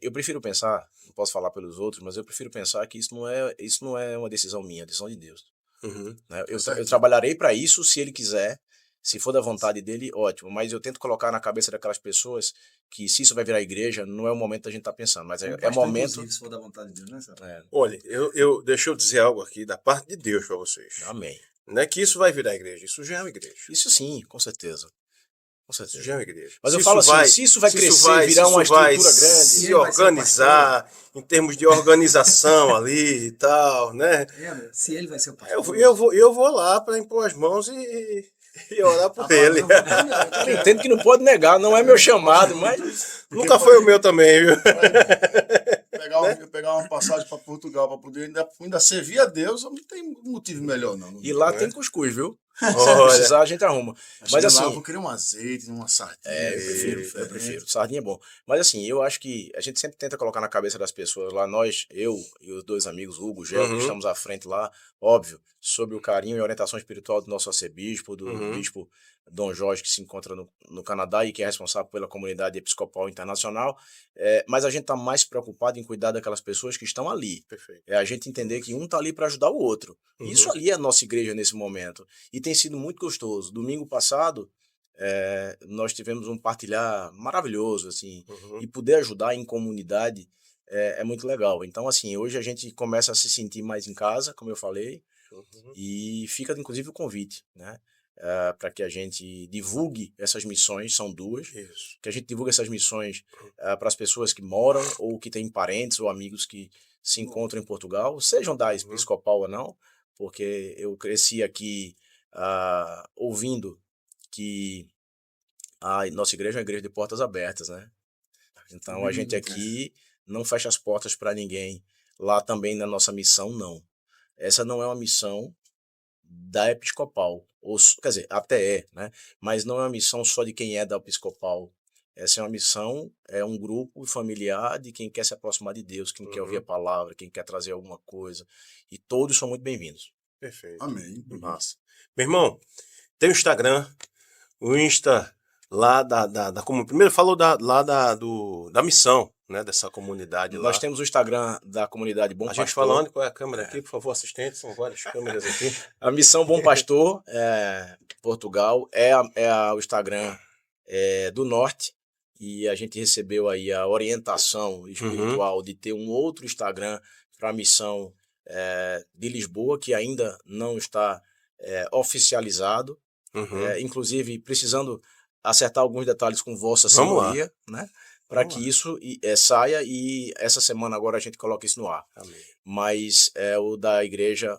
Eu prefiro pensar, não posso falar pelos outros, mas eu prefiro pensar que isso não é uma decisão minha, é decisão de Deus. Uhum. Né? Eu certo. trabalharei para isso se ele quiser, se for da vontade dele, ótimo. Mas eu tento colocar na cabeça daquelas pessoas que se isso vai virar igreja, não é o momento da gente estar pensando, mas é momento. Inclusive, se for da vontade de Deus, né, Sérgio? Olha, deixa eu dizer algo aqui da parte de Deus para vocês. Amém. Não é que isso vai virar igreja, isso já é uma igreja. Isso sim, com certeza. Com Isso certeza. já é uma igreja. Mas eu falo assim, se isso vai crescer, virar uma estrutura grande, se ele vai ser o organizar em termos de organização ali e tal, né? Se ele vai ser o pastor. Eu vou lá para impor as mãos e orar por ele. eu entendo que não pode negar, não é meu chamado, mas Nunca foi o meu também, viu? Pegar uma passagem para Portugal para poder ainda servir a Deus, não tem motivo melhor, não. e lá tem cuscuz, viu? Se Olha. precisar, a gente arruma. Mas assim, lá eu vou querer um azeite, uma sardinha. eu prefiro. Sardinha é bom. Mas assim, eu acho que a gente sempre tenta colocar na cabeça das pessoas lá, eu e os dois amigos, Hugo, Gel, que estamos à frente lá, óbvio, sob o carinho e orientação espiritual do nosso arcebispo, do bispo Dom Jorge, que se encontra no Canadá e que é responsável pela comunidade episcopal internacional. Mas a gente está mais preocupado em cuidar daquelas pessoas que estão ali. Perfeito. É a gente entender que um está ali para ajudar o outro. Isso ali é a nossa igreja nesse momento. E tem sido muito gostoso. Domingo passado, nós tivemos um partilhar maravilhoso, assim, e poder ajudar em comunidade é muito legal. Então, assim, hoje a gente começa a se sentir mais em casa, como eu falei, e fica, inclusive, o convite, né? Para que a gente divulgue essas missões, são duas, Isso. que a gente divulgue essas missões para as pessoas que moram ou que têm parentes ou amigos que se encontram em Portugal, sejam da episcopal ou não, porque eu cresci aqui ouvindo que a nossa igreja é uma igreja de portas abertas, né? Então a gente aqui não fecha as portas para ninguém. Lá também na nossa missão, não. Essa não é uma missão da episcopal, quer dizer, até né? Mas não é uma missão só de quem é da episcopal. Essa é uma missão, é um grupo familiar de quem quer se aproximar de Deus, quem quer ouvir a palavra, quem quer trazer alguma coisa. E todos são muito bem-vindos. Perfeito. Amém. Massa. Meu irmão, tem o Instagram, o Insta lá como primeiro falou da missão, né, dessa comunidade lá. Nós temos o Instagram da comunidade Bom Pastor. A gente fala onde? Qual é a câmera aqui, por favor, assistente? São várias câmeras aqui. A missão Bom Pastor, Portugal, o Instagram do Norte, e a gente recebeu aí a orientação espiritual de ter um outro Instagram para a missão de Lisboa, que ainda não está oficializado, inclusive precisando acertar alguns detalhes com Vossa Senhoria, né? Para que isso saia, e essa semana agora a gente coloca isso no ar. Amém. Mas é o da igreja,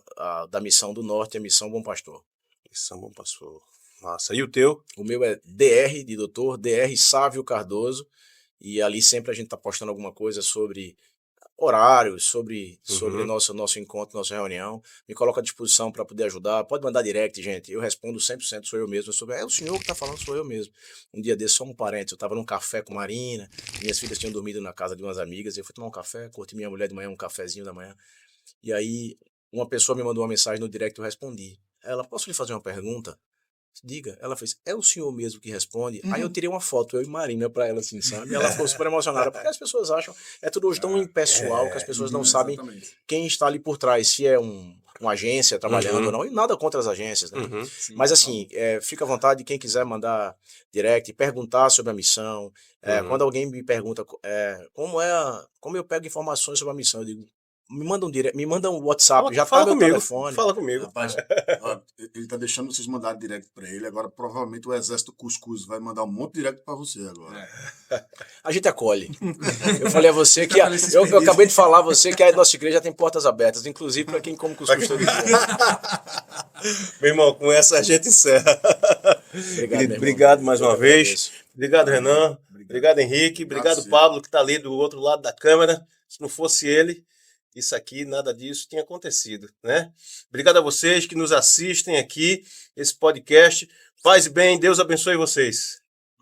da Missão do Norte, a Missão Bom Pastor. Missão Bom Pastor. Massa. E o teu? O meu é DR, de doutor, DR Sávio Cardoso, e ali sempre a gente está postando alguma coisa sobre horários, sobre Uhum. nosso encontro, nossa reunião. Me coloca à disposição para poder ajudar. Pode mandar direct, gente. Eu respondo 100%, sou eu mesmo. É o senhor que está falando, sou eu mesmo. Um dia desse, só um parente, eu estava num café com Marina, minhas filhas tinham dormido na casa de umas amigas, eu fui tomar um café, curti minha mulher de manhã, um cafezinho da manhã. E aí, uma pessoa me mandou uma mensagem no direct, eu respondi. Ela, posso lhe fazer uma pergunta? Diga. Ela fez, é o senhor mesmo que responde? Aí eu tirei uma foto, eu e Marina, pra ela, assim, sabe? E ela ficou super emocionada, porque as pessoas acham, é tudo hoje tão impessoal que as pessoas não sabem Exatamente. quem está ali por trás, se é uma agência trabalhando ou Uhum. não, e nada contra as agências, né? Uhum. Sim, Mas por assim, fica à vontade, quem quiser mandar direct, perguntar sobre a missão. Uhum. Quando alguém me pergunta como eu pego informações sobre a missão, eu digo, me manda um direct, me manda um WhatsApp, já tá Fala meu comigo. telefone. Fala comigo. Rapaz, ó, ele tá deixando vocês mandarem direct pra ele, agora provavelmente o exército Cuscuz vai mandar um monte de direct pra você agora. A gente acolhe. Eu falei a você Tá que falando esses eu pedidos. acabei de falar a você que a nossa igreja tem portas abertas, inclusive para quem come cuscuz todo dia. Meu irmão, com essa a gente encerra. Obrigado, Querido, meu irmão. obrigado mais Eu uma que vez. agradeço. Obrigado, Valeu, Renan. Obrigado, Henrique. Obrigado, Você. Pablo, que está ali do outro lado da câmera. Se não fosse ele, isso aqui, nada disso tinha acontecido, né? Obrigado a vocês que nos assistem aqui, esse podcast. Paz e bem, Deus abençoe vocês.